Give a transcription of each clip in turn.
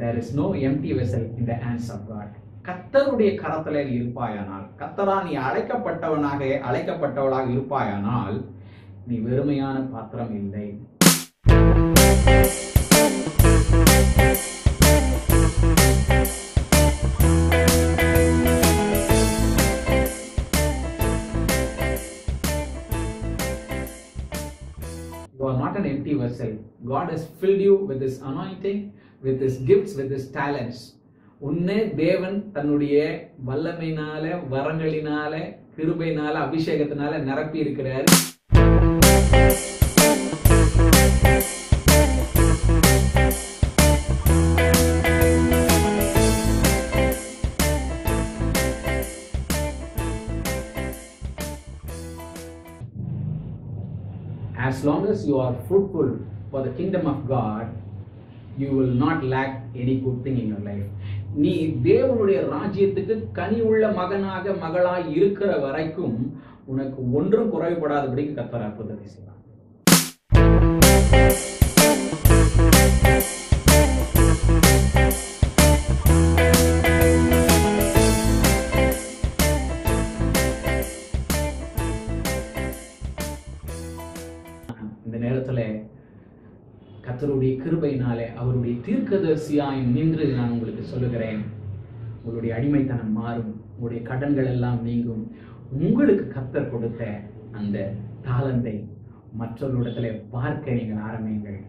there is no empty vessel in the hands of God. கர்த்தருடைய கரத்திலே நீ இருப்பாயானால், கர்த்தரா நீ அழைக்கப்பட்டவளாக இருப்பாயானால், நீ வெறுமையான பாத்திரம் இல்லை. You are not an empty vessel. God has filled you with His anointing, with His gifts, with His talents. உன்னை தேவன் தன்னுடைய வல்லமையினால, வரங்களினால, கிருபையினால, அபிஷேகத்தினால நிரப்பி இருக்கிறார். As long as you are fruitful for the kingdom of God, you will not lack any good thing in your life. நீ தேவனுடைய ராஜ்யத்துக்கு கனி உள்ள மகனாக மகளாய் இருக்கிற வரைக்கும் உனக்கு ஒன்றும் குறைபடாதபடிக்கு கர்த்தர் அற்புதத்தை செய்வார். இந்த நேரத்துல கர்த்தருடைய கிருபையினாலே அவருடைய தீர்க்கதரிசியாய் நின்று நான் உங்களுக்கு சொல்லுகிறேன், உங்களுடைய அடிமைத்தனம் மாறும், உங்களுடைய கடன்கள் எல்லாம் நீங்கும். உங்களுக்கு கர்த்தர் கொடுத்த அந்த தாளந்தை மற்றவர்களிடத்திலே பார்க்க நீங்கள் ஆரம்பிங்கள்.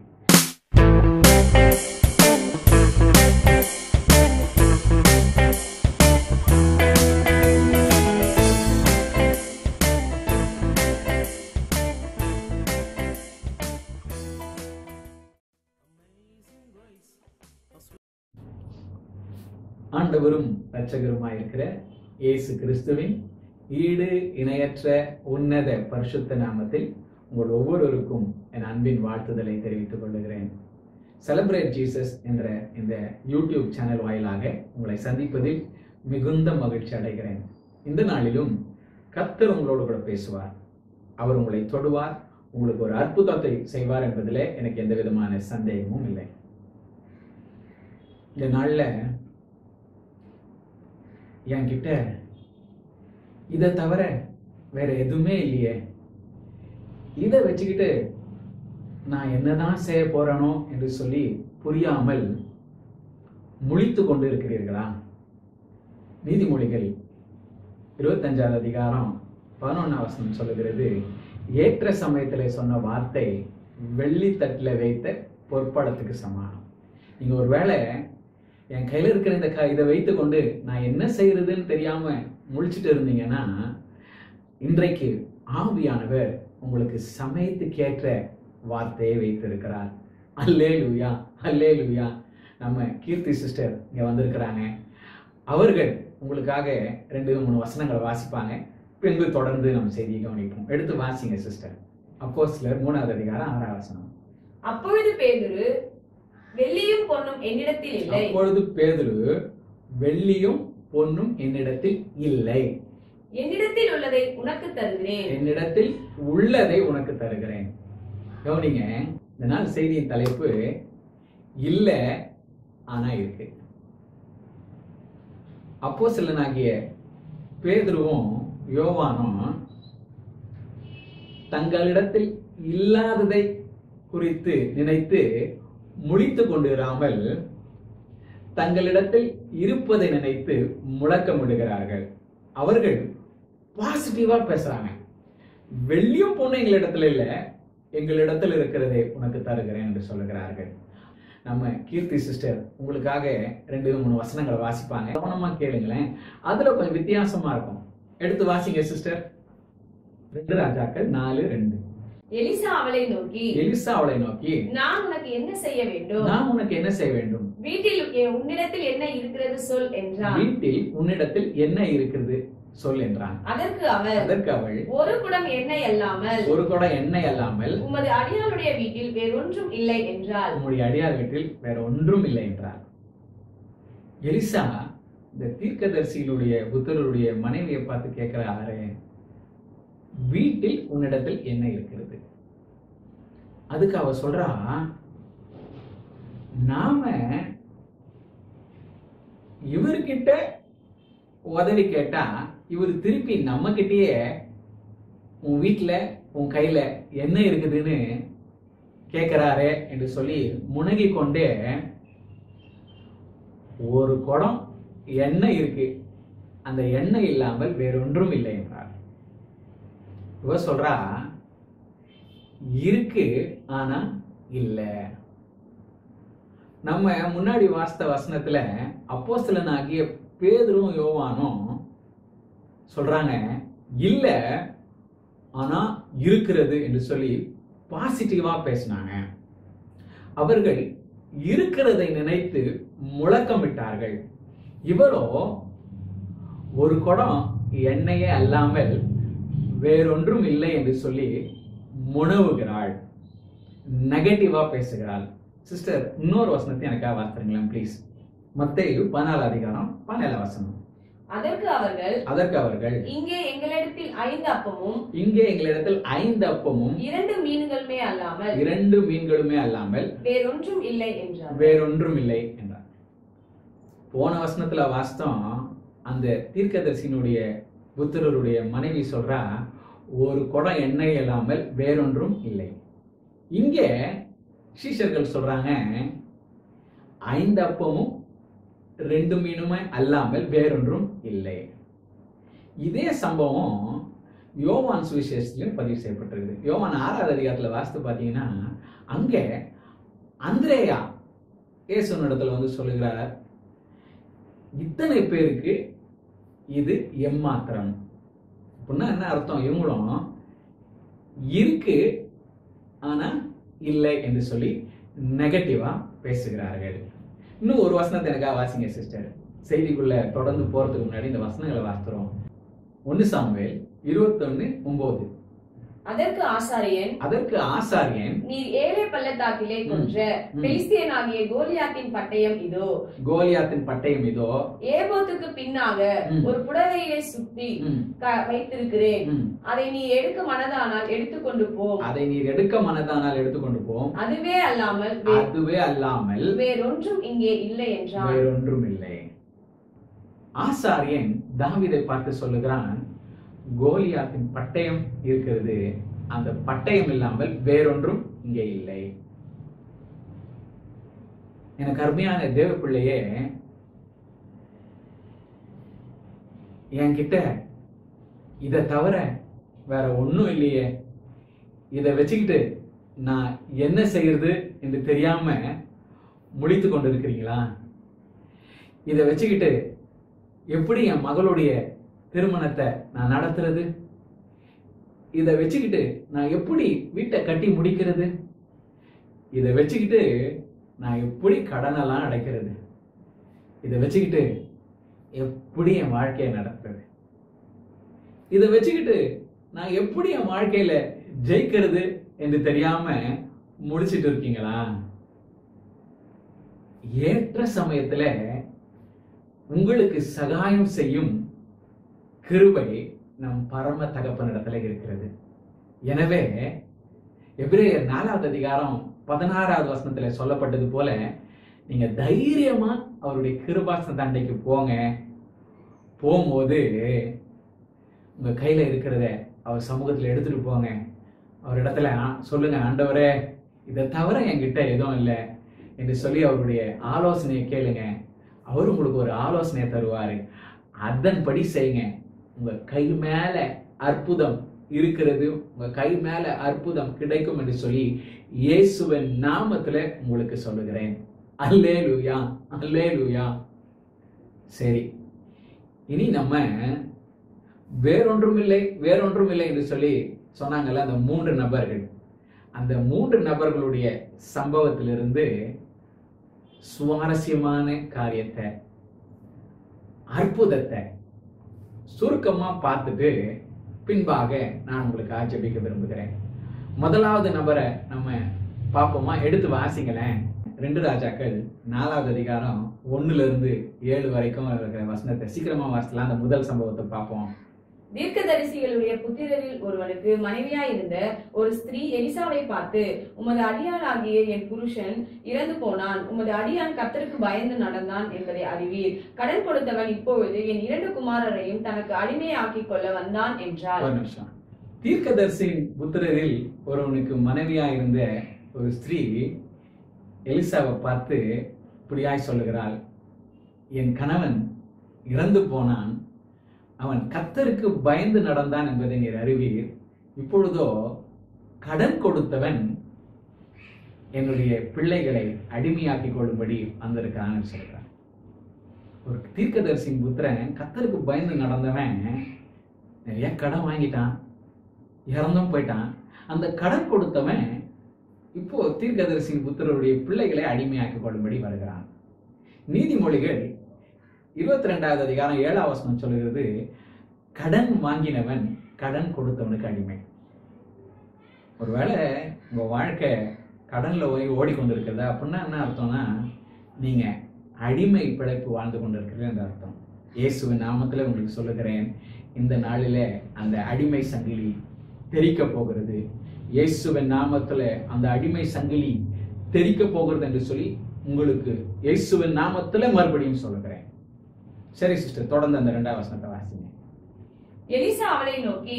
ஆண்டவரும் இரட்சகருமாயிருக்கிற இயேசு கிறிஸ்துவின் ஈடு இணையற்ற உன்னத பரிசுத்த நாமத்தில் உங்கள் ஒவ்வொருவருக்கும் என் அன்பின் வாழ்த்துதலை தெரிவித்துக் கொள்கிறேன். செலிப்ரேட் ஜீசஸ் என்ற இந்த யூடியூப் சேனல் வாயிலாக உங்களை சந்திப்பதில் மிகுந்த மகிழ்ச்சி அடைகிறேன். இந்த நாளிலும் கர்த்தர் உங்களோடு கூட பேசுவார், அவர் உங்களை தொடுவார், உங்களுக்கு ஒரு அற்புதத்தை செய்வார் என்பதில் எனக்கு எந்த விதமான சந்தேகமும் இல்லை. இந்த நாளில் என்கிட்ட இதை தவிர வேற எதுவுமே இல்லையே, இதை வச்சுக்கிட்டு நான் என்னதான் செய்ய போறேனோ என்று சொல்லி புரியாமல் முழித்து கொண்டு இருக்கிறீர்களா? நீதிமொழிகள் 25வது அதிகாரம் 11ஆம் வசனம் சொல்லுகிறது, ஏற்ற சமயத்திலே சொன்ன வார்த்தை வெள்ளித்தட்டில் வைத்த பொற்படத்துக்கு சமானம். நீங்க ஒரு வேளை என் கையில இருக்கிற இந்த இதை வைத்து கொண்டு நான் என்ன செய்யறதுன்னு தெரியாம முழிச்சுட்டு இருந்தீங்கன்னா, இன்றைக்கு ஆவியானவர் உங்களுக்கு சமயத்துக்கேற்ற வார்த்தையை வைத்திருக்கிறார். அல்லேலூயா, அல்லேலூயா. நம்ம கீர்த்தி சிஸ்டர் இங்க வந்திருக்கிறாங்க. அவர்கள் உங்களுக்காக 2-3 வசனங்களை வாசிப்பாங்க. பின்பு தொடர்ந்து நம்ம செய்தியை கவனிப்போம். எடுத்து வாசிங்க சிஸ்டர். அப்போஸ்தலர் 3வது அதிகாரம் 6ஆம் வசனம். அப்பொழுது பேதுரு, வெள்ளியும் பொன்னும் என்னிடத்தில் இல்லை. அப்பொழுது பேதுரு, வெள்ளியும் பொன்னும் என்னிடத்தில் இல்லை, என்னிடத்தில் உள்ளதை உனக்கு தருகிறேன். என்னிடத்தில் உள்ளதை உனக்கு தருகிறேன். கவனிங்க, இந்த நாள் செய்தியின் தலைப்பு இல்ல ஆனா இருக்கு. அப்போஸ்தலனாகிய பேதுருவும் யோவானும் தங்களிடத்தில் இல்லாததை குறித்து நினைத்து முழித்து கொண்டிராமல் தங்களிடத்தில் இருப்பதை நினைத்து முழக்கமிடுகிறார்கள். அவர்கள் பாசிட்டிவா பேசுறாங்க. வெள்ளியும் பொண்ணு எங்களிடத்துல இல்ல, எங்களிடத்தில் இருக்கிறதை உனக்கு தருகிறேன் என்று சொல்லுகிறார்கள். நம்ம கீர்த்தி சிஸ்டர் உங்களுக்காக 2-3 வசனங்களை வாசிப்பாங்க. கவனமா கேளுங்களேன், அதுல கொஞ்சம் வித்தியாசமா இருக்கும். எடுத்து வாசிங்க சிஸ்டர். 2 ராஜாக்கள் 4:2. எலிசா அவளை நோக்கி, நான் உனக்கு என்ன செய்ய வேண்டும்? வீட்டில் உன்னிடத்தில் என்ன இருக்கிறது சொல் என்றான். வீட்டில் உன்னிடத்தில் என்ன இருக்கிறது சொல் என்றான். அதற்கு அவள், ஒரு குடம் எண்ணெய் அல்லாமல் உமது அடியாளுடைய வீட்டில் வேறொன்றும் இல்லை என்றாள். உம்முடைய அடியார் வீட்டில் வேற ஒன்றும் இல்லை என்றாள். எலிசா இந்த தீர்க்கதரிசியினுடைய புத்திரருடைய மனைவியை பார்த்து கேட்கிறாரு, வீட்டில் உன்னிடத்தில் என்ன இருக்கிறது? அதுக்கு அவ சொல்றா, நாம இவர்கிட்ட உதவி கேட்டா இவர் திருப்பி நம்ம கிட்டயே உன் வீட்டுல உன் கையில என்ன இருக்குதுன்னு கேட்கிறாரே என்று சொல்லி முனகி கொண்டே ஒரு குடம் எண்ணெய் இருக்கு, அந்த எண்ணெய் இல்லாமல் வேறொன்றும் இல்லை என்றார். இவ சொல்றா இருக்கு ஆனா இல்ல. நம்ம முன்னாடி வாசித்த வசனத்துல அப்போஸ்தலனாகிய பேதுரும் யோவானும் சொல்றாங்க இல்ல ஆனா இருக்கிறது என்று சொல்லி பாசிட்டிவா பேசினாங்க. அவர்கள் இருக்கிறதை நினைத்து முழக்கமிட்டார்கள். இவரோ ஒரு குடம் எண்ணெயே அல்லாமல் வேறொன்றும் இல்லை என்று சொல்லி முனவுகிறாள், நெகட்டிவா பேசுகிறாள். சிஸ்டர், இன்னொரு வசனத்தை எனக்காக வாசிக்கிறீங்களா ப்ளீஸ்? மத்தேயு 14 அதிகாரம் 17 வசனம். அதற்கு அவர்கள் இங்கே எங்களிடத்தில் 5 அப்பமும் 2 மீன்களுமே அல்லாமல் வேறொன்றும் இல்லை என்றார். போன வசனத்துல வாஸ்தம் அந்த தீர்க்கதரிசியினுடைய புத்திரருடைய மனைவி சொல்றா ஒரு குடம் எண்ணெய் இல்லாமல் வேறொன்றும் இல்லை. இங்கே சீஷர்கள் சொல்றாங்க 5 அப்பமும் 2 மீனுமே அல்லாமல் வேறொன்றும் இல்லை. இதே சம்பவம் யோவான் சுவிசேஷத்திலும் பதிவு செய்யப்பட்டிருக்கு. யோவான் 6வது அதிகாரத்துல வாசித்து பாத்தீங்கன்னா அங்கே அந்திரேயா இயேசுவினிடத்துல வந்து சொல்லுகிறார், இத்தனை பேருக்கு இது எம்மாத்திரம். அப்படின்னா என்ன அர்த்தம்? இவங்களும் இருக்கு ஆனா இல்லை என்று சொல்லி நெகட்டிவா பேசுகிறார்கள். இன்னும் ஒரு வசனத்தை எனக்காக வாசிங்க சிஸ்டர். செய்திக்குள்ள தொடர்ந்து போறதுக்கு முன்னாடி இந்த வசனங்களை வாசிக்கிறோம். 1 சாமுவேல் 21:9. அதற்கு ஆசாரியன் நீர் ஏலே பள்ளத்தாக்கிலே கொன்ற பெலிஸ்தியனாகிய கோலியாத்தின் பட்டயம் இதோ ஏபோத்துக்கு பின்னாக ஒரு புடவையை சுத்தி வைத்திருக்கிறேன். அதை நீ எடுக்க மனதானால் எடுத்துக்கொண்டு போம். அதுவே அல்லாமல் வேறொன்றும் இங்கே இல்லை என்றான். வேறொன்றும் இல்லை. ஆசாரியன் தாவீதை பார்த்து சொல்லுகிறான், கோலியாத்தின் பட்டயம் இருக்கிறது, அந்த பட்டயம் இல்லாமல் வேறொன்றும் இங்கே இல்லை. எனக்கு அருமையான தேவ பிள்ளையே, என்கிட்ட இதை தவிர வேற ஒன்னும் இல்லையே, இதை வச்சுக்கிட்டு நான் என்ன செய்யறது என்று தெரியாம முடித்து கொண்டிருக்கிறீங்களா? இதை வச்சுக்கிட்டு எப்படி என் மகளுடைய திருமணத்தை நான் நடத்துறது? இதை வச்சுக்கிட்டு நான் எப்படி வீட்டை கட்டி முடிக்கிறது? இதை வச்சுக்கிட்டு நான் எப்படி கடனெல்லாம் அடைக்கிறது? இதை வச்சுக்கிட்டு எப்படி என் வாழ்க்கையை நடத்துறது? இதை வச்சுக்கிட்டு நான் எப்படி என் வாழ்க்கையில ஜெயிக்கிறது என்று தெரியாம முடிச்சிட்டு இருக்கீங்களா? ஏற்ற சமயத்துல உங்களுக்கு சகாயம் செய்யும் கிருபை நம் பரம தகப்பனிடத்துல இருக்கிறது. எனவே எபிரேயர் 4வது அதிகாரம் 16வது வசனத்துல சொல்லப்பட்டது போல நீங்க தைரியமா அவருடைய கிருபாசன தண்டைக்கு போங்க. போகும்போது உங்க கையில இருக்கிறத அவர் சமூகத்துல எடுத்துட்டு போங்க. அவர் இடத்துல சொல்லுங்க, ஆண்டவரே இதை தவிர என்கிட்ட எதுவும் இல்லை என்று சொல்லி அவருடைய ஆலோசனையை கேளுங்க. அவர் உங்களுக்கு ஒரு ஆலோசனையை தருவாரு. அதன்படி செய்யுங்க. உங்க கை மேல அற்புதம் இருக்கிறது, உங்க கை மேல அற்புதம் கிடைக்கும் என்று சொல்லி இயேசுவின் நாமத்துல உங்களுக்கு சொல்லுகிறேன். அல்லேலூயா, அல்லேலூயா. சரி, இனி நம்ம வேறொன்றும் இல்லை என்று சொல்லி சொன்னாங்கல்ல அந்த 3 நபர்கள். அந்த 3 நபர்களுடைய சம்பவத்திலிருந்து சுவாரஸ்யமான காரியத்தை, அற்புதத்தை சுருக்கமா பார்த்துட்டு பின்பாக நான் உங்களுக்கு ஆட்சேபிக்க விரும்புகிறேன். முதலாவது நபரை நம்ம பார்ப்போமா? எடுத்து வாசிங்களேன். 2 ராஜாக்கள் 4வது அதிகாரம் 1 to 7 வரைக்கும் இருக்கிற வசனத்தை சீக்கிரமா வாசிக்கலாம். அந்த முதல் சம்பவத்தை பார்ப்போம். தீர்க்கதரிசிகளுடைய புத்திரரில் ஒருவனுக்கு மனைவியாயிருந்த ஒரு ஸ்திரீ எலிசாவை பார்த்து, உமது அடியானாகிய என் புருஷன் இறந்து போனான், உமது அடியான் கர்த்தருக்கு பயந்து நடந்தான் என்பதை அறிவீர். கடன் கொடுத்தவன் இப்பொழுது என் 2 குமாரரையும் தனக்கு அடிமையாக்கி கொள்ள வந்தான் என்றார். தீர்க்கதரிசியின் புத்திரரில் ஒருவனுக்கு மனைவியாயிருந்த ஒரு ஸ்திரீ எலிசாவை பார்த்து இப்படியாய் சொல்லுகிறாள், என் கணவன் இறந்து போனான், அவன் கர்த்தருக்கு பயந்து நடந்தான் என்பதை நீர் அறிவீர். இப்பொழுதோ கடன் கொடுத்தவன் என்னுடைய பிள்ளைகளை அடிமையாக்கி கொள்ளும்படி வந்திருக்கான்னு சொல்றான். ஒரு தீர்க்கதரிசியின் புத்திரன் கர்த்தருக்கு பயந்து நடந்தவன் நிறைய கடன் வாங்கிட்டான், இறந்தும் போயிட்டான். அந்த கடன் கொடுத்தவன் இப்போ தீர்க்கதரிசியின் புத்திரருடைய பிள்ளைகளை அடிமையாக்கி கொள்ளும்படி வருகிறான். நீதிமொழிகள் 22வது அதிகாரம் 7ஆம் வசனம் சொல்லுகிறது, கடன் வாங்கினவன் கடன் கொடுத்தவனுக்கு அடிமை. ஒருவேளை உங்க வாழ்க்கை கடன்ல ஓடிக்கொண்டிருக்கிறதா அப்படின்னா என்ன அர்த்தம்னா, நீங்க அடிமை பிழைப்பு வாழ்ந்து கொண்டிருக்கிறது என்ற அர்த்தம். இயேசுவின் நாமத்துல உங்களுக்கு சொல்லுகிறேன், இந்த நாளிலே அந்த அடிமை சங்கிலி தெரிக்க போகிறது. இயேசுவின் நாமத்துல அந்த அடிமை சங்கிலி தெரிக்க போகிறது என்று சொல்லி உங்களுக்கு இயேசுவின் நாமத்துல மறுபடியும் சொல்லுகிறேன். சரி சிஸ்டர், தொடர்ந்து அந்த 2ஆம் வசனத்தை வாசிங்க. எலிசா அவளை நோக்கி,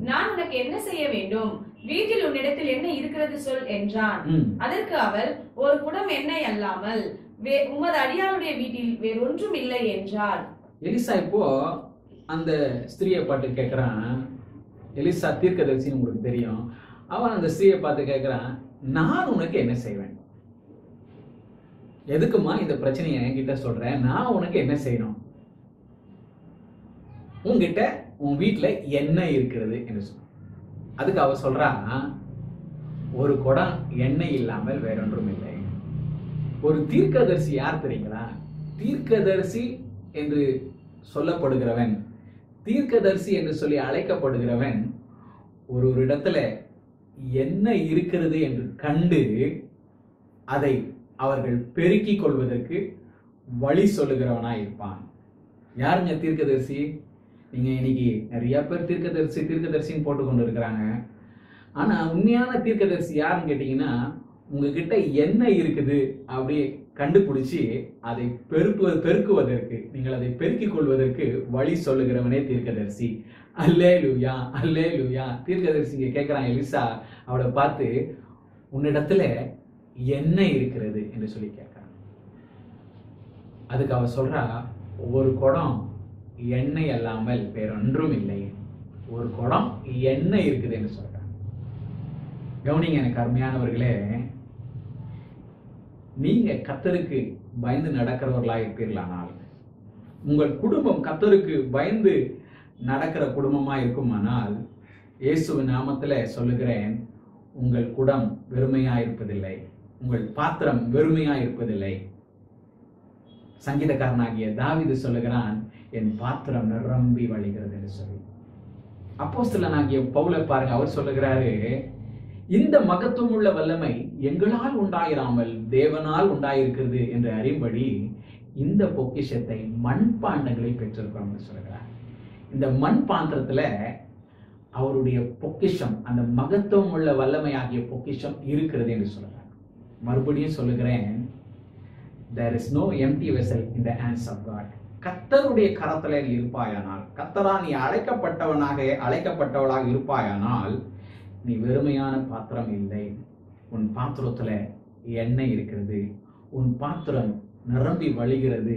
நான் உனக்கு என்ன செய்ய வேண்டும்? வீட்டில் உன்னிடத்தில் என்ன இருக்கிறது சொல் என்றான். அதற்கு அவள், ஒரு குடம் எண்ணெய் அல்லாமல் உமது அடியானுடைய வீட்டில் வேறொன்றும் இல்லை என்றாள். எலிசா இப்போ அந்த ஸ்திரியை பார்த்து கேட்கிறான். எலிசா தீர்க்கதரிசின்னு உங்களுக்கு தெரியும். அவன் அந்த ஸ்திரியை பார்த்து கேட்கிறான், நான் உனக்கு என்ன செய்வேன்? எதுக்குமா இந்த பிரச்சனையை என்கிட்ட சொல்றேன்? நான் உனக்கு என்ன செய்யணும்? உன்கிட்ட உன் வீட்டுல என்ன இருக்கிறது என்று சொல்ற. அதுக்கு அவ சொல்றா, ஒரு குடம் எண்ணெய் இல்லாமல் வேறொன்றும் இல்லை. ஒரு தீர்க்கதரிசி யார் தெரியுங்களா? தீர்க்கதரிசி என்று சொல்லப்படுகிறவன், தீர்க்கதரிசி என்று சொல்லி அழைக்கப்படுகிறவன் ஒரு இடத்துல என்ன இருக்கிறது என்று கண்டு அதை அவர்கள் பெருக்கிக் கொள்வதற்கு வழி சொல்லுகிறவனா இருப்பான். யாருங்க தீர்க்கதரிசி? நீங்க இன்னைக்கு நிறைய பேர் தீர்க்கதரிசின்னு போட்டு கொண்டு இருக்கிறாங்க. ஆனா உண்மையான தீர்க்கதரிசி யாருன்னு கேட்டீங்கன்னா, உங்ககிட்ட என்ன இருக்குது அப்படி கண்டுபிடிச்சி அதை பெருக்குவதற்கு, நீங்கள் அதை பெருக்கிக் கொள்வதற்கு வழி சொல்லுகிறவனே தீர்க்கதரிசி. அல்லேலூயா, அல்லேலூயா. தீர்க்கதரிசிங்க கேட்கிறான் எலிசா அவளை பார்த்து, உன்னிடத்துல என்ன இருக்கிறது என்று சொல்லி கேட்கிறான். அதுக்கு அவ சொல்றா, ஒரு குடம் எண்ணெய் அல்லாமல் வேறொன்றும் இல்லை. ஒரு குடம் எண்ணெய் இருக்குது என்று சொல்றான். கவனிங்க எனக்கு அருமையானவர்களே, நீங்க கர்த்தருக்கு பயந்து நடக்கிறவர்களா இருப்பீர்களானால், உங்கள் குடும்பம் கர்த்தருக்கு பயந்து நடக்கிற குடும்பமா இருக்குமானால், இயேசுவின் நாமத்துல சொல்லுகிறேன், உங்கள் குடம் வெறுமையா இருப்பதில்லை, உங்கள் பாத்திரம் வெறுமையா இருப்பதில்லை. சங்கீதக்காரனாகிய தாவீது சொல்லுகிறான், என் பாத்திரம் நிரம்பி வழிகிறது என்று சொல்லி. அப்போஸ்தலனாகிய பவுலை பாருங்க, அவர் சொல்லுகிறாரு, இந்த மகத்துவம் உள்ள வல்லமை எங்களால் உண்டாயிராமல் தேவனால் உண்டாயிருக்கிறது என்று அறியும்படி இந்த பொக்கிஷத்தை மண்பாண்டங்களில் பெற்றிருக்கிறோம் என்று சொல்லுகிறார். இந்த மண் பாத்திரத்துல அவருடைய பொக்கிஷம், அந்த மகத்துவம் உள்ள வல்லமை ஆகிய பொக்கிஷம் இருக்கிறது என்று சொல்லுகிறார். மறுபடியும் சொல்லுகிறேன், there is no empty vessel in the hands of God. கர்த்தருடைய கரத்துல நீ இருப்பாயானால், கர்த்தரா நீ அழைக்கப்பட்டவளாக இருப்பாயானால், நீ வெறுமையான பாத்திரம் இல்லை. உன் பாத்திரத்துல எண்ணெய் இருக்கிறது, உன் பாத்திரம் நிரம்பி வழிகிறது,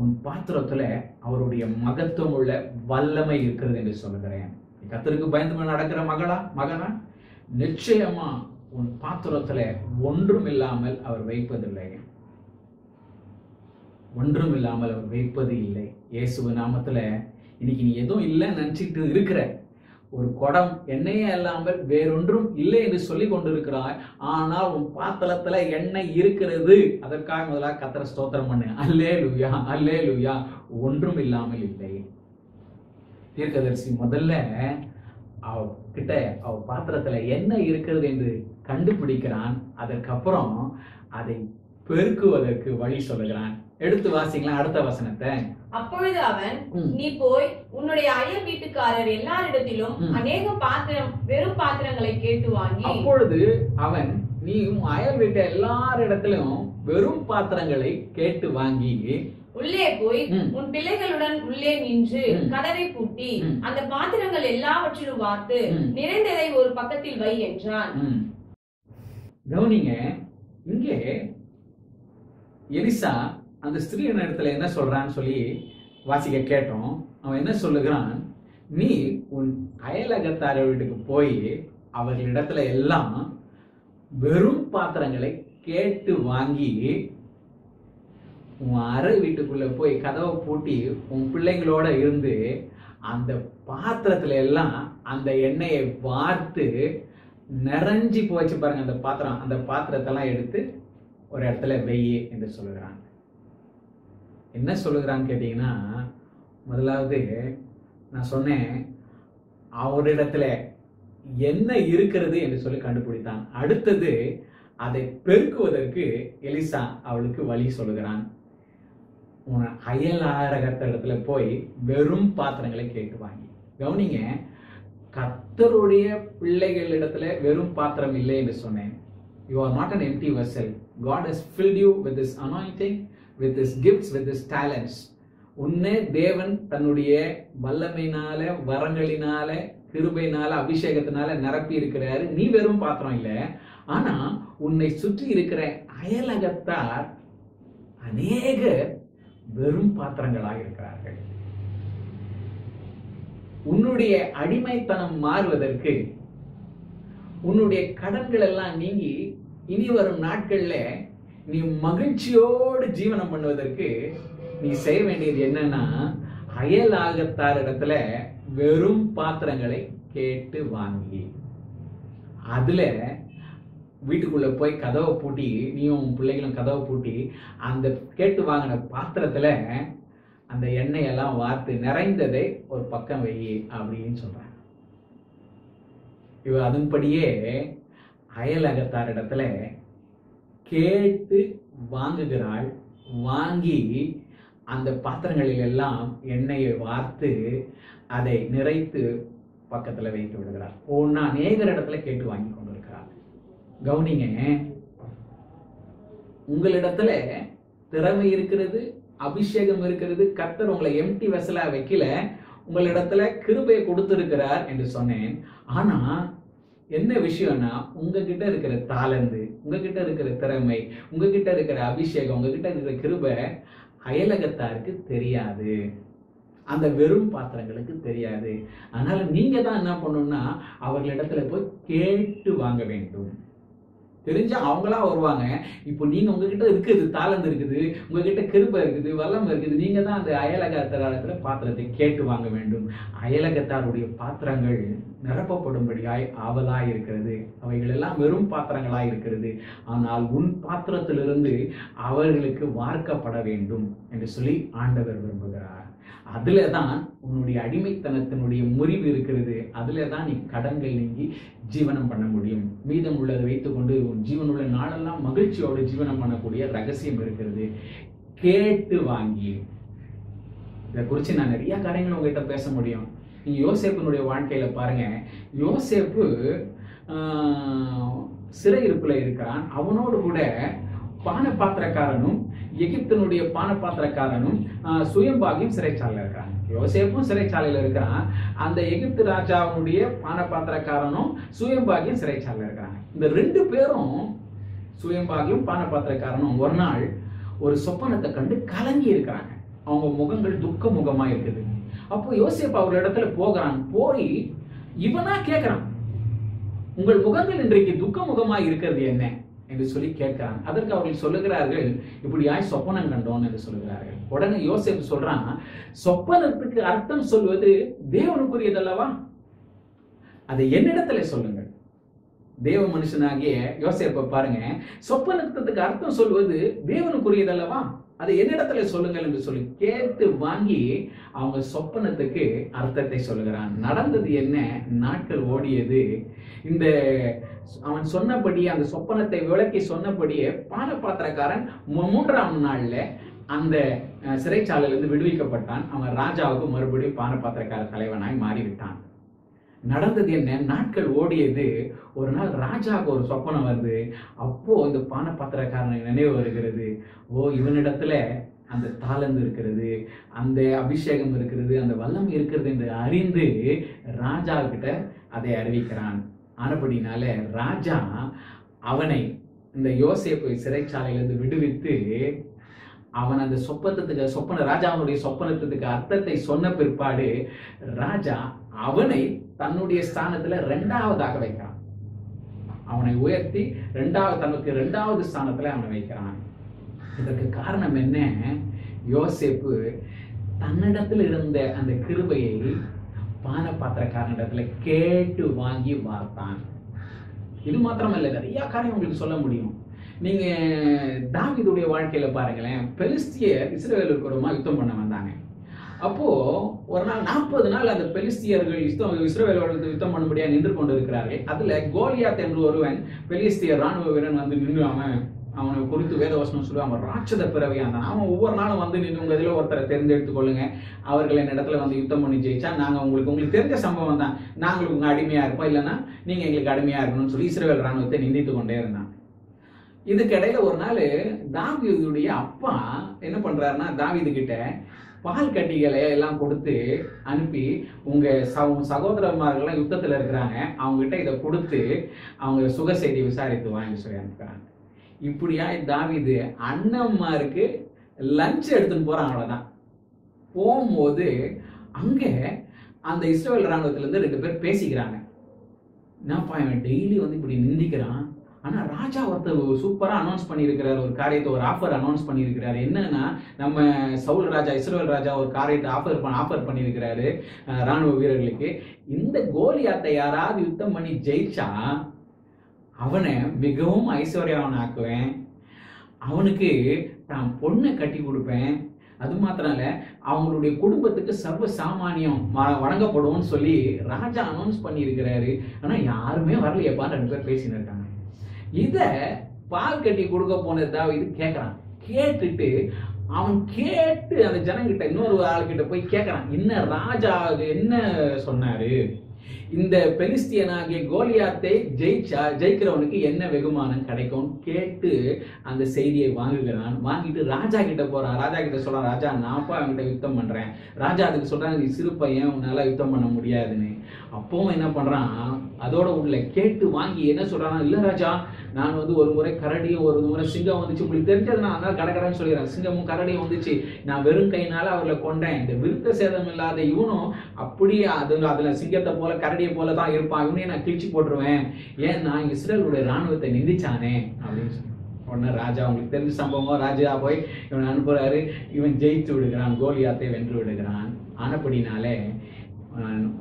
உன் பாத்திரத்துல அவருடைய மகத்துவம் உள்ள வல்லமை இருக்கிறது என்று சொல்லுகிறேன். கர்த்தருக்கு பயந்து நடக்கிற மகனா, நிச்சயமா உன் பாத்திரத்துல ஒன்றும் இல்லாமல் அவர் வைப்பதில்லை, ஒன்றும் இல்லாமல் அவர் வைப்பது இல்லை. இயேசுவின் நாமத்துல இன்னைக்கு நீ எதுவும் இல்லைன்னு நினைச்சிட்டு இருக்கிற, ஒரு குடம் எண்ணெயே இல்லாமல் வேறொன்றும் இல்லை என்று சொல்லி கொண்டிருக்கிறாய். ஆனால் உன் பாத்திரத்துல எண்ணெய் இருக்கிறது. அதற்காக முதலாக கர்த்தரை ஸ்தோத்திரம் பண்ணு. அல்லேலூயா, அல்லேலூயா. ஒன்றும் இல்லாமல் இல்லை. தீர்க்கதரிசி முதல்ல அவ கிட்ட அவ பாத்திரத்துல என்ன இருக்கிறது என்று கண்டுபிடிக்கிறான். அதற்கப்புறம் அதை பெருக்குவதற்கு வழி சொல்லுகிறான். எடுத்து வாசிக்கலாம் அடுத்த வசனத்தை. அப்பொழுது அவன், நீ போய் உன்னுடைய அயல் வீட்டுக்காரர் எல்லாரிடத்திலும் அநேக வெறும் பாத்திரங்களை கேட்டு வாங்கி. அப்பொழுது அவன், நீ உன் அயல் வீட்டு எல்லாரிடத்திலும் வெறும் பாத்திரங்களை கேட்டு வாங்கி உள்ளே போய் உன் பிள்ளைகளுடன் உள்ளே நின்று கதவை பூட்டி அந்த பாத்திரங்கள் எல்லாவற்றிலும் வார்த்து நிறைந்ததை ஒரு பக்கத்தில் வை என்றான். கவனிங்க, இங்கே எலிசா அந்த ஸ்திரீயின் இடத்துல என்ன சொல்றான்னு சொல்லி வாசிக்க கேட்டோம். அவன் என்ன சொல்லுகிறான், நீ உன் அயலகத்தார வீட்டுக்கு போய் அவர்களிடத்துல எல்லாம் வெறும் பாத்திரங்களை கேட்டு வாங்கி உன் அறை வீட்டுக்குள்ள போய் கதவை பூட்டி உன் பிள்ளைங்களோட இருந்து அந்த பாத்திரத்துல எல்லாம் அந்த எண்ணெயை வார்த்து நிறைஞ்சி போச்சு பாருங்க அந்த பாத்திரம், அந்த பாத்திரத்தெல்லாம் எடுத்து ஒரு இடத்துல வெய்யி என்று சொல்லுகிறான். என்ன சொல்லுகிறான்னு கேட்டீங்கன்னா, முதலாவது நான் சொன்னேன் அவரிடத்துல என்ன இருக்கிறது என்று சொல்லி கண்டுபிடித்தான். அடுத்தது அதை பெருக்குவதற்கு எலிசா அவளுக்கு வழி சொல்லுகிறான். உன் அயலாரகத்திடத்துல போய் வெறும் பாத்திரங்களை கேட்டு வாங்கி. கவனிங்க, கர்த்தருடைய பிள்ளைகளிடத்துல வெறும் பாத்திரம் இல்லை என்று சொன்னேன். You are not an empty vessel. God has filled you with His anointing, with His gifts, with His talents. உன்னை தேவன் தன்னுடைய வல்லமையினால, வரங்களினால, கிருபையினால, அபிஷேகத்தினால நிரப்பி இருக்கிறாரு. நீ வெறும் பாத்திரம் இல்லை. ஆனா உன்னை சுற்றி இருக்கிற அயலகத்தார் அநேக வெறும் பாத்திரங்களாக இருக்கிறார்கள். உன்னுடைய அடிமைத்தனம் மாறுவதற்கு, உன்னுடைய கடன்கள் எல்லாம் நீங்கி இனி வரும் நாட்கள்ல நீ மகிழ்ச்சியோடு ஜீவனம் பண்ணுவதற்கு நீ செய்ய வேண்டியது என்னன்னா, அயலாகத்தார் இடத்துல வெறும் பாத்திரங்களை கேட்டு வாங்கி அதுல வீட்டுக்குள்ள போய் கதவை பூட்டி, நீயும் உன் பிள்ளைகளும் கதவை பூட்டி அந்த கேட்டு வாங்கின பாத்திரத்துல அந்த எண்ணெயெல்லாம் வார்த்து நிறைந்ததை ஒரு பக்கம் வை அப்படின்னு சொல்றாங்க. இவ அதன்படியே அயலகத்தார் இடத்துல கேட்டு வாங்குகிறாள். வாங்கி அந்த பாத்திரங்களில் எல்லாம் எண்ணெயை வார்த்து அதை நிறைத்து பக்கத்துல வைத்து விடுகிறார். ஒன்னா அநேகர் இடத்துல கேட்டு வாங்கி கொண்டு இருக்கிறார். கவனிங்க, உங்களிடத்துல திறமை இருக்கிறது, அபிஷேகம் இருக்கிறது. கர்த்தர் உங்களை எம்டி வெசலா வைக்கல, உங்களிடத்துல கிருபையை கொடுத்திருக்கிறார் என்று சொன்னேன். ஆனா என்ன விஷயம்னா, உங்ககிட்ட இருக்கிற தாளந்து, உங்ககிட்ட இருக்கிற திறமை, உங்ககிட்ட இருக்கிற அபிஷேகம், உங்ககிட்ட இருக்கிற கிருபை அயலகத்தாருக்கு தெரியாது, அந்த வெறும் பாத்திரங்களுக்கு தெரியாது. அதனால நீங்க தான் என்ன பண்ணணும்னா, அவர்களிடத்துல போய் கேட்டு வாங்க வேண்டும். தெரிஞ்சா அவங்களா வருவாங்க. இப்போ நீங்க உங்ககிட்ட இருக்குது, தாளந்து இருக்குது, உங்ககிட்ட கிருபை இருக்குது, வல்லம் இருக்குது, நீங்க தான் அந்த அயலகத்தாரத்துல பாத்திரத்தை கேட்டு வாங்க வேண்டும். அயலகத்தாருடைய பாத்திரங்கள் நிரப்பப்படும்படியாய் ஆவலாய் இருக்கிறது. அவைகள் எல்லாம் வெறும் பாத்திரங்களாய் இருக்கிறது. ஆனால் உன் பாத்திரத்திலிருந்து அவர்களுக்கு வார்க்கப்பட வேண்டும் என்று சொல்லி ஆண்டவர் விரும்புகிறார். அதுலதான் உன்னுடைய அடிமைத்தனத்தினுடைய முறிவு இருக்கிறது. அதுலதான் நீ கடன்கள் நீங்கி ஜீவனம் பண்ண முடியும். மீதம் உள்ளதை வைத்துக்கொண்டு உன் ஜீவனுள்ள நாளெல்லாம் மகிழ்ச்சியோடு ஜீவனம் பண்ணக்கூடிய ரகசியம் இருக்கிறது. கேட்டு வாங்கி. இதை குறித்து நான் நிறைய காரியங்கள் உங்ககிட்ட பேச முடியும். நீங்க யோசேப்பினுடைய வாழ்க்கையில பாருங்க. யோசேப்பு சிறையிருப்புல இருக்கிறான். அவனோடு கூட பானபாத்திரக்காரனும் எகிப்தினுடைய பானபாத்திரக்காரனும் சுயம்பாகியும் சிறைச்சாலையில் இருக்கிறான். யோசேப்பும் சிறைச்சாலையில் இருக்கிறான். அந்த எகிப்து ராஜாவுடைய பானபாத்திரக்காரனும் சுயம்பாகியும் சிறைச்சாலையில் இருக்கிறாங்க. இந்த ரெண்டு பேரும், சுயம்பாகியும் பானபாத்திரக்காரனும், ஒரு நாள் ஒரு சொப்பனத்தை கண்டு கலங்கி இருக்கிறாங்க. அவங்க முகங்கள் துக்க முகமா இருக்குது. அப்போ யோசேப்பு அவர் இடத்துல போகிறான். போய் இவனா கேட்கிறான், உங்கள் முகங்கள் இன்றைக்கு துக்க முகமா இருக்கிறது என்ன என்று சொல்லி கேட்கிறான். அதற்கு அவர்கள் சொல்லுகிறார்கள், இப்படியாய் சொப்பனம் கண்டோம் என்று சொல்லுகிறார்கள். உடனே யோசேப்பு சொல்றான், சொப்பனத்துக்கு அர்த்தம் சொல்வது தேவனுக்குரியதல்லவா, அதை என்னிடத்துல சொல்லுங்கள். தேவ மனுஷனாகிய யோசேப்பை பாருங்க, சொப்பனத்துக்கு அர்த்தம் சொல்வது தேவனுக்குரியதல்லவா, அதை என்னிடத்துல சொல்லுங்கள் என்று சொல்லி கேட்டு வாங்கி அவங்க சொப்பனத்துக்கு அர்த்தத்தை சொல்லுகிறான். நடந்தது என்ன? நாட்கள் ஓடியது. இந்த அவன் சொன்னபடியே, அந்த சொப்பனத்தை விளக்கி சொன்னபடியே பானபாத்திரக்காரன் 3ஆம் நாள்ல அந்த சிறைச்சாலையிலிருந்து விடுவிக்கப்பட்டான். அவன் ராஜாவுக்கு மறுபடியும் பானபாத்திரக்கார தலைவனாய் மாறிவிட்டான். நடந்தது என்ன? நாட்கள் ஓடியது. ஒரு நாள் ராஜாவுக்கு ஒரு சொப்பனம் வருது. அப்போ இந்த பானபாத்திரக்காரனுக்கு நினைவு வருகிறது. ஓ, இவனிடத்துல அந்த தாளந்து இருக்கிறது, அந்த அபிஷேகம் இருக்கிறது, அந்த வல்லமை இருக்கிறது என்று அறிந்து ராஜா கிட்ட அதை அறிவிக்கிறான். ஆனபடினால ராஜா அவனை இந்த யோசேப்பு சிறைச்சாலையிலிருந்து விடுவித்து அவன் அந்த ராஜாவுடைய சொப்பனத்துக்கு அர்த்தத்தை சொன்ன பிற்பாடு ராஜா அவனை தன்னுடைய ஸ்தானத்துல 2வதாக வைக்கிறான். அவனை உயர்த்தி தனக்கு 2வது ஸ்தானத்துல அவனை வைக்கிறான். இதற்கு காரணம் என்ன? யோசேப்பு தன்னிடத்தில் இருந்த அந்த கிருபையை பானபாத்திரக்காரனிடத்துல கேட்டு வாங்கி வார்த்தான். இது மாத்திரமல்ல, நிறைய காரியம் உங்களுக்கு சொல்ல முடியும். நீங்க தாவீதுடைய வாழ்க்கையில பாருங்களேன். பெலிஸ்தியர் இஸ்ரவேலுக்கு யுத்தம் பண்ண வந்தாங்க. அப்போ ஒரு நாள் 40 நாள் அந்த பெலிஸ்தியர்கள் இஸ்ரவேலோடு யுத்தம் பண்ணும்படியா நின்று கொண்டு இருக்கிறார்கள். அதுல கோலியாத் என்று ஒருவன் பெலிஸ்தியர் ராணுவ வீரன் வந்து நின்று அவனை குறித்து வேதவசனம் சொல்லி அவன் ராட்சத பிறவியா இருந்தான். அவன் ஒவ்வொரு நாளும் வந்து நின்று உங்க இதில் ஒருத்தரை தேர்ந்தெடுத்துக் கொள்ளுங்க, அவர்கள் என் இடத்துல வந்து யுத்தம் பண்ணி ஜெயிச்சா நாங்க உங்களுக்கு தெரிஞ்ச சம்பவம் தான், நாங்களுக்கு உங்க அடிமையா இருப்போம், இல்லைன்னா நீங்க எங்களுக்கு அடிமையா இருக்கணும்னு சொல்லி இஸ்ரவேல் ராணுவத்தை நிந்தித்து கொண்டே இருந்தான். இதுக்கிடையில ஒரு நாள் தாவீதுடைய அப்பா என்ன பண்றாருன்னா, தாவீது கிட்ட பால் கட்டிகளை எல்லாம் கொடுத்து அனுப்பி உங்க சகோதரமார்கள்லாம் யுத்தத்துல இருக்கிறாங்க, அவங்க கிட்ட இதை கொடுத்து அவங்க சுக செய்தி விசாரித்து வாங்கி சொல்லி அனுப்புறாங்க. இப்படியா தாவீது அண்ணம்மாருக்கு லஞ்ச் எடுத்துன்னு போறான். அவ்வளவுதான். போகும்போது அங்க அந்த இஸ்ரவேல் ராணுவத்துல இருந்து 2 பேர் பேசிக்கிறாங்க. என்னப்பா இவன் டெய்லி வந்து இப்படி நிந்திக்கிறான், ஆனா ராஜா ஒருத்தர் சூப்பரா அனௌன்ஸ் பண்ணியிருக்கிறார், ஒரு காரியத்தை, ஒரு ஆஃபர் அனௌன்ஸ் பண்ணியிருக்கிறாரு. என்னன்னா, நம்ம சவுல் ராஜா, இஸ்ரவேல் ராஜா ஒரு காரியத்தை ஆஃபர் பண்ணியிருக்கிறாரு ராணுவ வீரர்களுக்கு. இந்த கோலியாத்தை யாராவது யுத்தம் பண்ணி ஜெயிச்சா அவனை மிகவும் ஐஸ்வர்யவன் ஆக்குவேன், அவனுக்கு நான் பொண்ணை கட்டி கொடுப்பேன், அது மாத்திரம் இல்ல அவங்களுடைய குடும்பத்துக்கு சர்வ சாமானியம் வழங்கப்படுவோம்னு சொல்லி ராஜா அனௌன்ஸ் பண்ணி இருக்கிறாரு. ஆனா யாருமே வரலையப்பா. 2 பேர் பேசின்னு இருக்காங்க. இத பால் கட்டி கொடுக்க போனதா இது கேட்கறான். கேட்டுட்டு அவன் அந்த ஜனங்கிட்ட இன்னொரு ஆள்கிட்ட போய் கேட்கறான், என்ன ராஜா என்ன சொன்னாரு, இந்த பெலிஸ்தியனாகிய கோலியாத்தை ஜெயிக்கிறவனுக்கு என்ன வெகுமானம் கிடைக்கும் கேட்டு அந்த செய்தியை வாங்குகிறான். வாங்கிட்டு ராஜா கிட்ட போறான். ராஜா கிட்ட சொல்றான், ராஜா நான்ப்பா அவன்கிட்ட யுத்தம் பண்றேன். ராஜா அதுக்கு சொல்றான், நீ சிறு பையன், உன்னால யுத்தம் பண்ண முடியாதுன்னு. அப்பவும் என்ன பண்றான், அதோட உள்ள கேட்டு வாங்கி என்ன சொல்றான், இல்ல ராஜா, நான் வந்து ஒரு முறை கரடியும் ஒரு முறை சிங்கம் வந்துச்சு, உங்களுக்கு தெரிஞ்சது நான் அதனால கடற்கடன்னு சொல்லிடுறேன், சிங்கமும் கரடியும் வந்துச்சு, நான் வெறும் கையினால அவர்களை கொண்டேன். இந்த விருத்த சேதம் இல்லாத இவனும் அப்படியே அதுல சிங்கத்தை போல கரடியை போல தான் இருப்பான், இவனையும் நான் கிழிச்சு போட்டுருவேன், ஏன்னா இஸ்ரேலுடைய ராணுவத்தை நிந்திச்சானே அப்படின்னு சொல்லி. உடனே ராஜா, உங்களுக்கு தெரிஞ்ச சம்பவம், ராஜா போய் இவன் அனுப்புறாரு. இவன் ஜெயித்து விடுகிறான், கோலியாத்தை வென்று விடுகிறான். ஆனப்படினாலே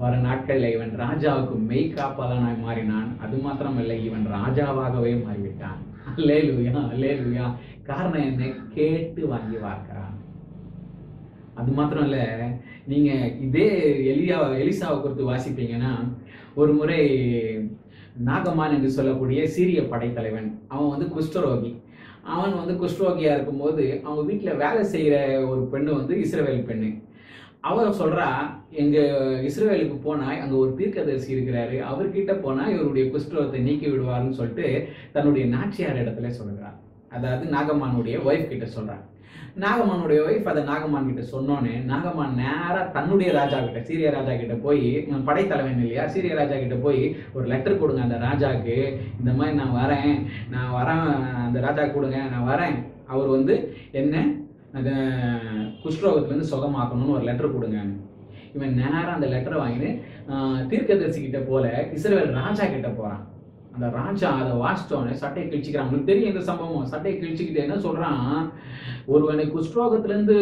வர நாட்கள்ல இவன் ராஜாவுக்கு மெய்காப்பாளனாய் மாறினான். அது மாத்திரமல்ல, இவன் ராஜாவாகவே மாறிவிட்டான். அல்லேலூயா, அல்லேலூயா. காரணம் என்ன? கேட்டு வாங்கி பார்க்கிறான். அது மாத்திரம் இல்ல, நீங்க இதே எலிசாவை குறித்து வாசிப்பீங்கன்னா, ஒரு முறை நாகமான் என்று சொல்லக்கூடிய சீரிய படைத்தலைவன், அவன் வந்து குஷ்டரோகி. அவன் வந்து குஷ்டரோகியா இருக்கும்போது அவங்க வீட்டுல வேலை செய்யற ஒரு பெண்ணு வந்து இஸ்ரவேல் பெண்ணு. அவர் சொல்றா, எங்க இஸ்ரவேலுக்கு போனா அங்க ஒரு தீர்க்கதரிசி இருக்கிறாரு, அவர்கிட்ட போனா இவருடைய குஷ்டரோகத்தை நீக்கி விடுவாருன்னு சொல்லிட்டு தன்னுடைய நாச்சியார் இடத்துல சொல்றார். அதாவது நாகமானுடைய ஒய்ஃப் கிட்ட சொல்றார். நாகமானுடைய ஒய்ஃப் அதை நாகமான் கிட்ட சொன்னோன்னு நாகமான் நேரா தன்னுடைய ராஜா கிட்ட, சீரிய ராஜா கிட்ட போய், படைத்தலைவன் இல்லையா, சீரிய ராஜா கிட்ட போய் ஒரு லெட்டர் கொடுங்க அந்த ராஜாக்கு, இந்த மாதிரி நான் வரேன், அந்த ராஜா கொடுங்க, நான் வரேன், அவர் வந்து என்ன அந்த குஷ்டரோகத்துலேருந்து சுகமாக்கணும்னு ஒரு லெட்டர் கொடுங்க. இவன் நேரம் அந்த லெட்டரை வாங்கிட்டு தீர்க்கதரிசி கிட்ட போல இஸ்ரவேல் ராஜா கிட்ட போறான். அந்த ராஜா அதை வாசிச்சோன்னு சட்டையை கிழிச்சிக்கிறான். உங்களுக்கு தெரியும் இந்த சம்பவம். சட்டையை கிழிச்சிக்கிட்டு என்ன சொல்றான், ஒருவனை குஷ்டரோகத்திலிருந்து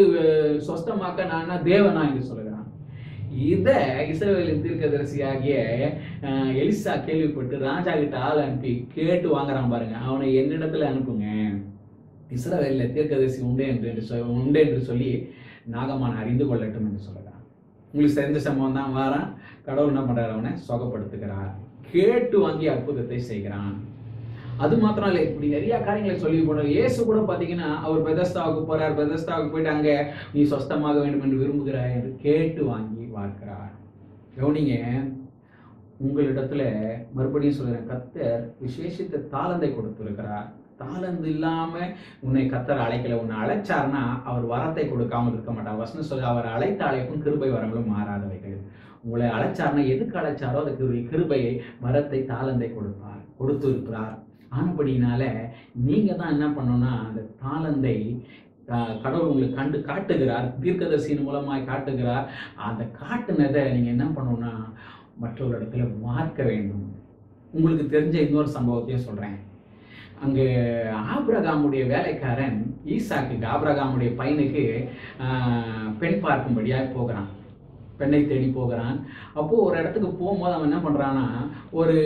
சொஸ்தமாக்க நான் தேவனா என்று சொல்லுகிறான். இத இஸ்ரவேலின் தீர்க்கதரிசி ஆகிய எலிசா கேள்விப்பட்டு ராஜா கிட்ட ஆள் அனுப்பி கேட்டு வாங்குறான். பாருங்க, அவனை என்னிடத்துல அனுப்புங்க, இஸ்ரவேல்ல தீர்க்கதரிசி உண்டு என்று சொல்லி நாகமான் அறிந்து கொள்ளட்டும் என்று சொல்லுகிறான். உங்களுக்கு தெரிஞ்ச சம்பவம் தான். வாரான், கடவுள் என்ன பண்றாரு, அவனை சுகப்படுத்துகிறார், கேட்டு வாங்கி அற்புதத்தை செய்கிறான். அது மாத்திரம் இல்லை, இப்படி நிறைய காரியங்களை சொல்லி போனார். இயேசு கூட பார்த்தீங்கன்னா அவர் பெதஸ்தாவுக்கு போறார். பெதஸ்தாவுக்கு போயிட்டு அங்கே நீ சொஸ்தமாக வேண்டும் என்று விரும்புகிறாய் என்று கேட்டு வாங்கி பார்க்கிறார். கவனிங்க, உங்களிடத்துல மறுபடியும் சொல்கிறேன், கர்த்தர் விசேஷித்த தாளந்தை கொடுத்திருக்கிறார். தாளந்து இல்லாம உன்னை கர்த்தர் அழைக்கல. உன்னை அழைச்சார்னா அவர் வரத்தை கொடுக்காமல் இருக்க மாட்டார். வசனம் சொல்ல, அவர் அழைத்த அழைப்பும் கிருபை வரங்களும் மாறாதவைகள். உங்களை அழைச்சார்னா எதுக்கு அழைச்சாரோ அதுக்கு கிருபையை, வரத்தை, தாளந்தை கொடுத்து இருக்கிறார். ஆனபடினால நீங்க தான் என்ன பண்ணணும்னா அந்த தாளந்தை கடவுள் உங்களுக்கு காட்டுகிறார், தீர்க்கதரிசியின் மூலமாய் காட்டுகிறார். அந்த காட்டுனதை நீங்க என்ன பண்ணணும்னா மற்றொரு இடத்துல மார்க்க வேண்டும். உங்களுக்கு தெரிஞ்ச இன்னொரு சம்பவத்தையும் சொல்றேன். அங்கே ஆபிரகாமுடைய வேலைக்காரன் ஈசாக்கு ஆபிரகாமுடைய பையனுக்கு பெண் பார்க்கும்படியாக போகிறான், பெண்ணை தேடி போகிறான். அப்போது ஒரு இடத்துக்கு போகும்போது அவன் என்ன பண்ணுறான்னா, ஒரு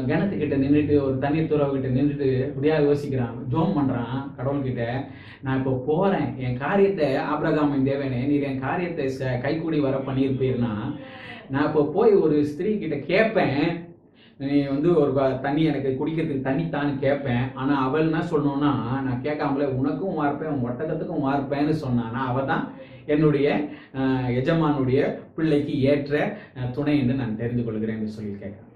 கிணத்துக்கிட்ட நின்றுட்டு, ஒரு தண்ணீர் துறவுக்கிட்ட நின்றுட்டு இப்படியாக யோசிக்கிறான், ஜோம் பண்ணுறான் கடவுள்கிட்ட. நான் இப்போ போகிறேன், என் காரியத்தை ஆபிரகாமின் தேவனே நீர் என் காரியத்தை கைக்கூடி வர பண்ணியிருப்பீர்னா, நான் இப்போ போய் ஒரு ஸ்திரீ கிட்ட கேட்பேன், நீ ஒரு தண்ணி எனக்கு குடிக்கிறதுக்கு தண்ணி தான் கேட்பேன். ஆனால் அவள் என்ன சொல்லணும்னா, நான் கேட்காமலே உனக்கும் வார்ப்பேன் உன் ஒட்டகத்துக்கும் வார்ப்பேன்னு சொன்னான்னா அவள் தான் என்னுடைய எஜமானுடைய பிள்ளைக்கு ஏற்ற துணை என்று நான் தெரிந்து கொள்கிறேன் என்று சொல்லி கேட்குறேன்.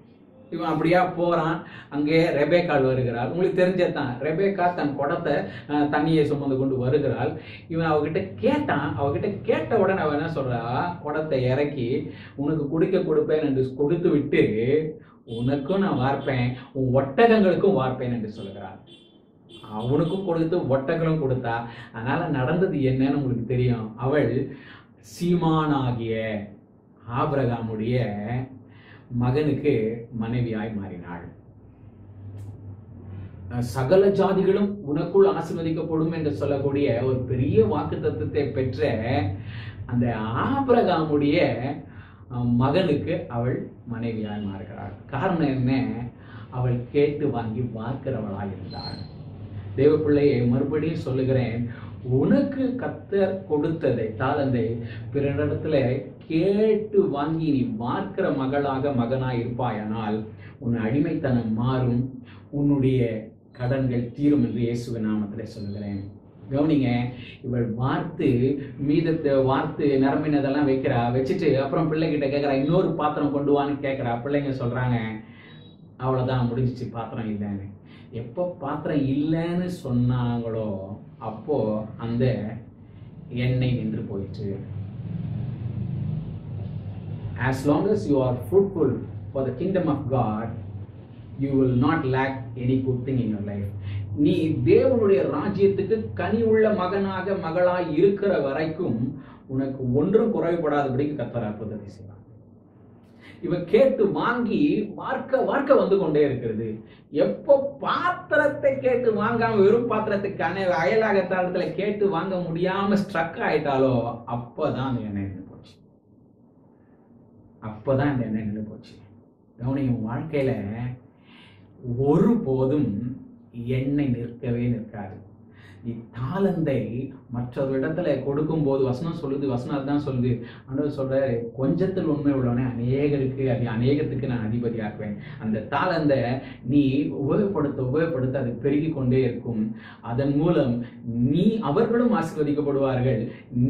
இவன் அப்படியா போகிறான். அங்கே ரெபேக்காள் வருகிறாள். உங்களுக்கு தெரிஞ்சதான், ரெபேக்கா தன் குடத்தை தண்ணியை சுமந்து கொண்டு வருகிறாள். இவன் அவகிட்ட கேட்டான். அவகிட்ட கேட்ட உடனே அவன் என்ன சொல்றா, குடத்தை இறக்கி உனக்கு குடிக்க கொடுப்பேன் என்று கொடுத்து விட்டு உனக்கும் நான் வார்ப்பேன் உன் ஒட்டகங்களுக்கும் வார்ப்பேன் என்று சொல்கிறார். அவனுக்கும் கொடுத்து ஒட்டகளும் கொடுத்தா. அதனால நடந்தது என்னன்னு உங்களுக்கு தெரியும். அவள் சீமானாகிய ஆபிரகாமுடைய மகனுக்கு மனைவியாய் மாறினாள். சகல ஜாதிகளும் உனக்குள் ஆசீர்வதிக்கப்படும் என்று சொல்லக்கூடிய ஒரு பெரிய வாக்குத்தத்தத்தை பெற்ற அந்த ஆபிரகாமுடைய மகனுக்கு அவள் மனைவியாய் மாறுகிறாள். காரணம் என்ன? அவள் கேட்டு வாங்கி பார்க்கிறவளாய் இருந்தாள். தேவ பிள்ளையை மறுபடியும் சொல்லுகிறேன், உனக்கு கர்த்தர் கொடுத்ததை தாளந்தை பிறரிடத்துல கேட்டு வாங்கி நீ பார்க்கிற மகனாய் இருப்பாயானால் உன் அடிமைத்தனம் மாறும், உன்னுடைய கடன்கள் தீரும் என்று இயேசுவின் நாமத்திலே சொல்லுகிறேன். கவனிங்க, இவள் வார்த்து நிரம்பினதெல்லாம் வைக்கிறா. வச்சுட்டு அப்புறம் பிள்ளைகிட்ட கேட்குறா, இன்னொரு பாத்திரம் கொண்டு வான்னு கேட்குறா. பிள்ளைங்க சொல்றாங்க, அவ்வளோதான் முடிஞ்சிச்சு, பாத்திரம் இல்லைன்னு. எப்போ பாத்திரம் இல்லைன்னு சொன்னாங்களோ அப்போ அந்த எண்ணெய் நின்று போயிடுச்சு. As long as you are fruitful for the kingdom of God, you will not lack any good thing in your life. நீ தேவனுடைய ராஜ்யத்துக்கு கனி உள்ள மகளாய் இருக்கிற வரைக்கும் உனக்கு ஒன்றும் குறைபடாதபடிக்கு கர்த்தர் அற்புதத்தை செய்வார். இவ கேட்டு வாங்கி வார்க்க வந்து கொண்டே இருக்கிறது. எப்போ பாத்திரத்தை கேட்டு வாங்காம வெறும் பாத்திரத்துக்கான அயலாகத்தாளத்துல கேட்டு வாங்க முடியாம ஸ்ட்ரக் ஆயிட்டாலோ அப்பதான் அந்த எண்ணெய் நின்று போச்சு. அப்பதான் அந்த எண்ணெய் நின்று போச்சு. கவனிங்க, வாழ்க்கையில ஒருபோதும் எண்ணெய் நிற்கவே நிற்காது. தாளந்தை மற்றொரு இடத்துல கொடுக்கும் போது வசனம் அதுதான் சொல்லுது. ஆண்டவர் சொல்றாரு, கொஞ்சத்தில் உண்மை உள்ளவனே அநேகத்துக்கு நான் அதிபதியாக்குவேன். அந்த தாளந்தை நீ உபயோகப்படுத்த அது பெருகி கொண்டே இருக்கும். அதன் மூலம் அவர்களும் ஆசீர்வதிக்கப்படுவார்கள்,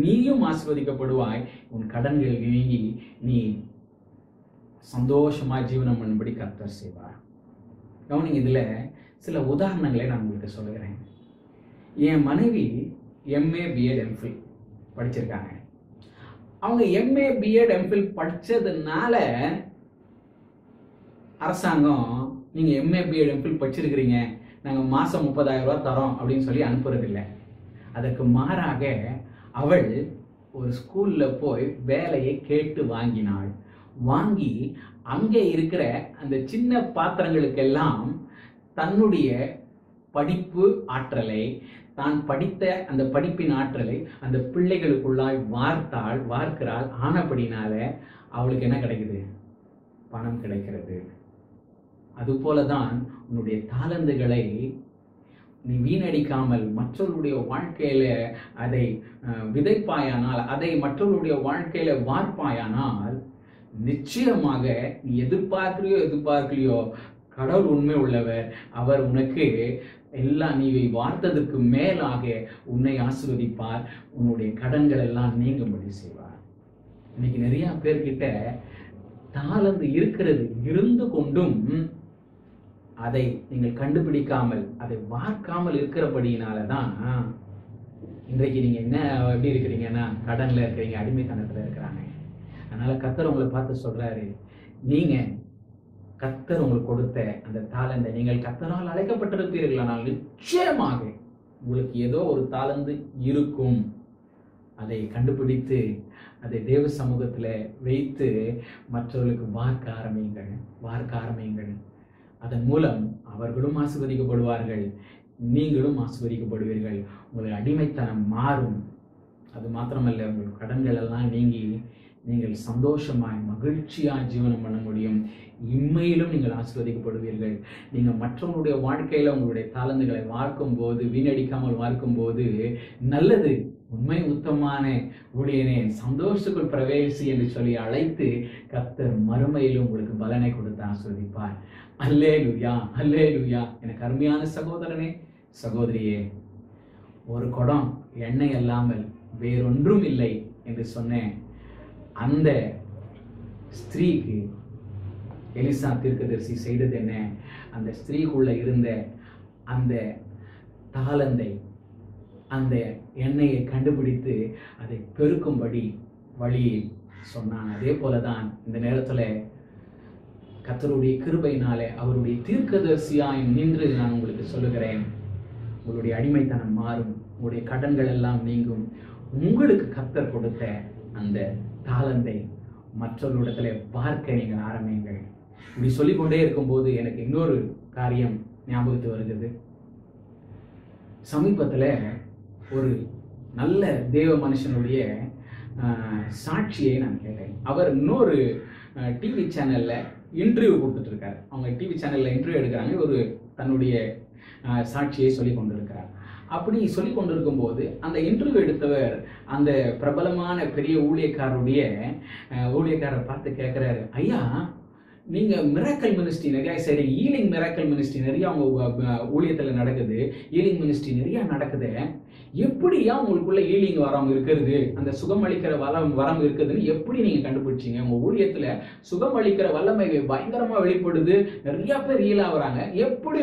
நீயும் ஆசீர்வதிக்கப்படுவாய். உன் கடன்கள் நீங்கி நீ சந்தோஷமாய் ஜீவனம் பண்ணும்படி கர்த்தர் செய்வார். கவனிங்க, இதுல சில உதாரணங்களை நான் உங்களுக்கு சொல்லுகிறேன். என் மனைவி எம்ஏ பிஎட் எம்ஃபில் படிச்சிருக்காங்க. அவங்க எம்ஏ பிஎட் எம்ஃபில் படிச்சதுனால அரசாங்கம் நீங்க எம்ஏ பிஎட் எம்ஃபில் படிச்சிருக்கிறீங்க, நாங்க மாசம் 30,000 ரூபாய் தரோம் அப்படின்னு சொல்லி அனுப்புறதில்லை. அதற்கு மாறாக அவள் ஒரு ஸ்கூல்ல போய் வேலையை கேட்டு வாங்கினாள். வாங்கி அங்கே இருக்கிற அந்த சின்ன பாத்திரங்களுக்கெல்லாம் தன்னுடைய படிப்பு ஆற்றலை, தான் படித்த அந்த படிப்பின் ஆற்றலை அந்த பிள்ளைகளுக்குள்ளாய் வார்க்கிறாள். ஆனபடினால அவளுக்கு என்ன கிடைக்குது? பணம் கிடைக்கிறது. அதுபோலதான் உன்னுடைய தாளந்துகளை நீ வீணடிக்காமல் மற்றவர்களுடைய வாழ்க்கையில அதை விதைப்பாயானால், அதை மற்றவர்களுடைய வாழ்க்கையில வார்ப்பாயானால், நிச்சயமாக நீ எதிர்பார்க்கலையோ கடவுள் உண்மை உள்ளவர். அவர் உனக்கு எல்லாம் நீ வார்த்ததற்கு மேலாக உன்னை ஆசீர்வதிப்பார். உன்னுடைய கடன்கள் எல்லாம் நீங்கும்படி செய்வார். இன்னைக்கு நிறைய பேர்கிட்ட தாளந்து இருக்கிறது இருந்து கொண்டும் அதை நீங்கள் கண்டுபிடிக்காமல் அதை வார்க்காமல் இருக்கிறபடியினாலதான் இன்றைக்கு நீங்க என்ன எப்படி இருக்கிறீங்கன்னா கடன்ல இருக்கிறீங்க, அடிமைத்தனத்துல இருக்கிறாங்க. அதனால கர்த்தர் உங்களை பார்த்து சொல்றாரு, நீங்க கர்த்தர் உங்களுக்கு கொடுத்த அந்த தாளந்தை நீங்கள் கர்த்தரால் அழைக்கப்பட்டிருப்பீர்கள், ஆனால் நிச்சயமாக உங்களுக்கு ஏதோ ஒரு தாளந்து இருக்கும். அதை கண்டுபிடித்து அதை தேவ சமூகத்துல வைத்து மற்றவர்களுக்கு வார்க்க ஆரம்பியுங்கள். அதன் மூலம் அவர்களும் ஆசீர்வதிக்கப்படுவார்கள், நீங்களும் ஆசீர்வதிக்கப்படுவீர்கள். உங்களுடைய அடிமைத்தனம் மாறும். அது மாத்திரமல்ல, உங்கள் கடன்கள் எல்லாம் நீங்கி நீங்கள் சந்தோஷமாய் மகிழ்ச்சியாய் ஜீவனம் பண்ண முடியும். இம்மையிலும் நீங்கள் ஆசீர்வதிக்கப்படுவீர்கள். நீங்கள் மற்றவங்களுடைய வாழ்க்கையில உங்களுடைய தாளந்துகளை வார்க்கும் போது, வீணடிக்காமல் வார்க்கும் போது, நல்லது உண்மை உத்தமமான ஊழியனே சந்தோஷத்துக்குள் பிரவேசி என்று சொல்லி அழைத்து கர்த்தர் மறுமையிலும் உங்களுக்கு பலனை கொடுத்து ஆசீர்வதிப்பார். அல்லேலூயா, அல்லேலூயா. எனக்கு அருமையான சகோதரனே, சகோதரியே, ஒரு குடம் எண்ணெய் அல்லாமல் வேறொன்றும் இல்லை என்று சொன்னேன். அந்த ஸ்திரீக்கு எலிசா தீர்க்கதரிசி செய்தது என்ன? அந்த ஸ்திரீக்குள்ள இருந்த அந்த தாளந்தை, அந்த எண்ணெயை கண்டுபிடித்து அதை பெருக்கும்படி வழியை சொன்னான். அதே போலதான் இந்த நேரத்துல கர்த்தருடைய கிருபையினாலே அவருடைய தீர்க்கதரிசியாய் நின்று நான் உங்களுக்கு சொல்லுகிறேன், உங்களுடைய அடிமைத்தனம் மாறும், உங்களுடைய கடன்கள் எல்லாம் நீங்கும். உங்களுக்கு கர்த்தர் கொடுத்த அந்த தாளந்தை மற்றவர்களிடத்துல பார்க்க நீங்கள் ஆரம்பியுங்கள். இப்படி சொல்லிக்கொண்டே இருக்கும்போது எனக்கு இன்னொரு காரியம் ஞாபகத்து வருகிறது. சமீபத்தில் ஒரு நல்ல தேவ மனுஷனுடைய சாட்சியை நான் கேட்டேன். அவர் இன்னொரு டிவி சேனல்ல இன்டர்வியூ கொடுத்துட்டு இருக்காரு. அவங்க டிவி சேனல்ல இன்டர்வியூ எடுக்கிறாங்க. ஒரு தன்னுடைய சாட்சியை சொல்லி கொண்டிருக்கிறார். அப்படி சொல்லி கொண்டிருக்கும் போது அந்த இன்டர்வியூ எடுத்தவர் அந்த பிரபலமான பெரிய ஊழியக்காரரை பார்த்து கேட்கிறாரு, ஐயா நீங்க மிராக்கிள் மினிஸ்ட்ரி நிறைய சரி, ஈலிங் மிராக்கிள் மினிஸ்ட்ரி நிறைய அவங்க ஊழியத்துல நடக்குது, ஈலிங் மினிஸ்ட்ரி நிறைய நடக்குது, எப்படியா உங்களுக்குள்ள ஈலிங் வரம் இருக்கிறது, அந்த சுகம் அளிக்கிற வரம் இருக்குதுன்னு எப்படி நீங்க கண்டுபிடிச்சீங்க? உங்க ஊழியத்துல சுகம் அளிக்கிற வல்லமை பயங்கரமா வெளிப்படுது, நிறைய பேர் ஈலா வராங்க, எப்படி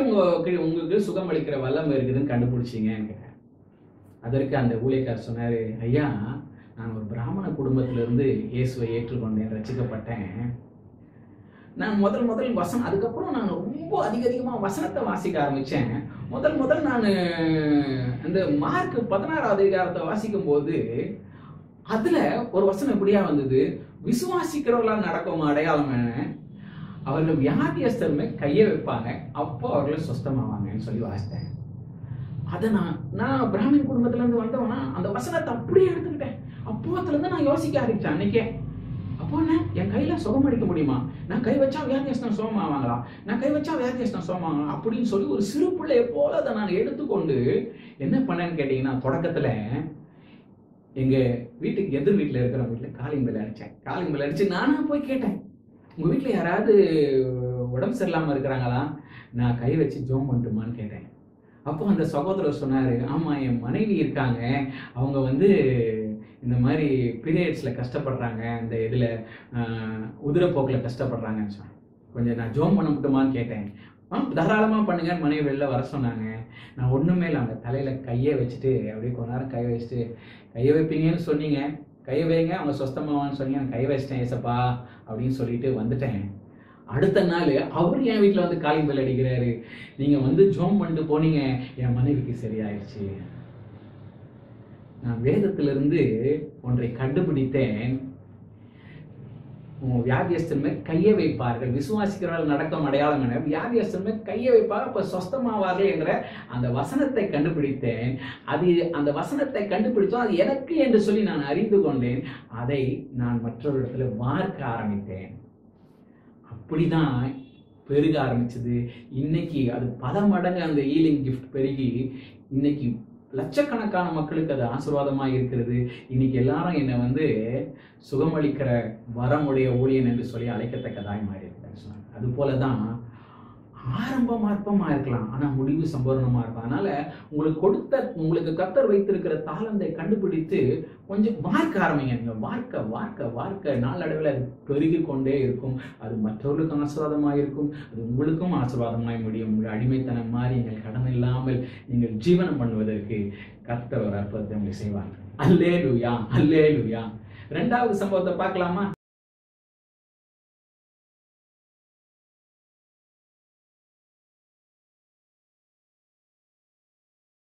உங்களுக்கு சுகம் அளிக்கிற வல்லமை இருக்குதுன்னு கண்டுபிடிச்சீங்கன்னு கேட்டேன். அதற்கு அந்த ஊழியக்காரர் சொன்னாரு, ஐயா நான் ஒரு பிராமண குடும்பத்துல இருந்து இயேசுவை ஏற்றுக்கொண்டேன், ரட்சிக்கப்பட்டேன். நான் முதல் வசனம், அதுக்கப்புறம் நான் ரொம்ப அதிகமா வசனத்தை வாசிக்க ஆரம்பிச்சேன். முதல் நான் அந்த மார்க் 16வது அதிகாரத்தை வாசிக்கும் போது அதுல ஒரு வசனம் எப்படியா வந்தது, விசுவாசிக்கிறவர்களால் நடக்கும் அடையாளம் என்ன, அவர்கள் வியாதியஸ்தருமே கையை வைப்பாங்க, அப்போ அவர்கள் சுஸ்தமாவாங்கன்னு சொல்லி வாசித்தேன். அதை நான் பிராமண குடும்பத்துல இருந்து வந்தவனா அந்த வசனத்தை அப்படியே எடுத்துக்கிட்டேன். அப்போத்துல இருந்து நான் யோசிக்க ஆரம்பிச்சேன். அன்னைக்கே அப்போ என் கையில சுகம் அடிக்க முடியுமா, நான் கை வச்சா வியாதியஸ்தம் சுகமாவாங்களா, நான் கை வச்சா வியாதியஸ்தம் சுகமாவாங்களா அப்படின்னு சொல்லி ஒரு சிறு பிள்ளையை போல அதை நான் எடுத்துக்கொண்டு என்ன பண்ணேன்னு கேட்டீங்கன்னா, தொடக்கத்துல எங்க வீட்டுக்கு எதிர் வீட்டுல இருக்கிற வீட்டுல காலிங் பெல் அடிச்சேன். காலிங் பெல் அடிச்சு நானா போய் கேட்டேன், உங்க வீட்டுல யாராவது உடம்பு சரியில்லாம இருக்கிறாங்களா, நான் கை வச்சு ஜோம் பண்ணட்டுமான்னு கேட்டேன். அப்போ அந்த சகோதரர் சொன்னாரு, ஆமா என் மனைவி இருக்காங்க, அவங்க இந்த மாதிரி பீரியட்ஸில் கஷ்டப்படுறாங்க, இந்த இதில் உதிரப்போக்கில் கஷ்டப்படுறாங்கன்னு சொன்னேன். கொஞ்சம் நான் ஜோம் பண்ண மட்டுமான்னு கேட்டேன். தாராளமாக பண்ணுங்கன்னு மனைவி வெளில வர சொன்னாங்க. நான் ஒன்றுமே இல்லை, அவங்க தலையில் கையை வச்சுட்டு அப்படியே கொஞ்ச நேரம் கையை வச்சுட்டு, கையை வைப்பீங்கன்னு சொன்னீங்க, கையை வைங்க அவங்க சொஸ்தமாவான்னு சொன்னீங்க, நான் கை வச்சிட்டேன் ஏசப்பா அப்படின்னு சொல்லிட்டு வந்துட்டேன். அடுத்த நாள் அவர் என் வீட்டில் காலிங் பெல் அடிக்கிறாரு, நீங்கள் ஜோம் பண்ணிட்டு போனீங்க, என் மனைவிக்கு சரியாயிடுச்சு. நான் வேதத்திலிருந்து ஒன்றை கண்டுபிடித்தேன், வியாதியஸ்தன்மை கையை வைப்பார்கள், விசுவாசிக்கிறவர்கள் நடக்கும் அடையாளம் என வியாதியஸ்தன்மை கையை வைப்பார்கள், அப்ப சொஸ்தமாவார்கள் என்ற அந்த வசனத்தை கண்டுபிடித்தேன். அந்த வசனத்தை கண்டுபிடித்தோம், அது எனக்கு என்று சொல்லி நான் அறிந்து கொண்டேன். அதை நான் மற்றவரிடத்துல வார்க்க ஆரம்பித்தேன். அப்படிதான் பெருக ஆரம்பிச்சது. இன்னைக்கு அது பல மடங்கு அந்த ஈலிங் கிஃப்ட் பெருகி இன்னைக்கு லட்சக்கணக்கான மக்களுக்கு அது ஆசீர்வாதமா இருக்கிறது. இன்னைக்கு எல்லாரும் என்னை சுகமளிக்கிற வரமுடைய ஊழியன் என்று சொல்லி அழைக்கத்தக்கதாய் மாறி இருக்கிறேன்னு சொன்னாங்க. அது போலதான் ஆரம்பம் அற்பமா இருக்கலாம், ஆனா முடிவு சம்பூர்ணமா இருக்கும். அதனால உங்களுக்கு கர்த்தர் வைத்திருக்கிற தாளந்தை கண்டுபிடித்து கொஞ்சம் வார்க்க ஆரம்பிங்க. நீங்க வார்க்க நாளடைவில் அது பெருகி கொண்டே இருக்கும். அது மற்றவர்களுக்கும் ஆசீர்வாதமாய் இருக்கும், அது உங்களுக்கும் ஆசீர்வாதமாய் முடியும். உங்கள் அடிமைத்தனம் மாறி நீங்கள் கடன் இல்லாமல் நீங்கள் ஜீவனம் பண்ணுவதற்கு கர்த்தர் ஒரு அற்புதத்தை உங்களுக்கு செய்வார். அல்லேலூயா, அல்லேலூயா. 2வது சம்பவத்தை பார்க்கலாமா?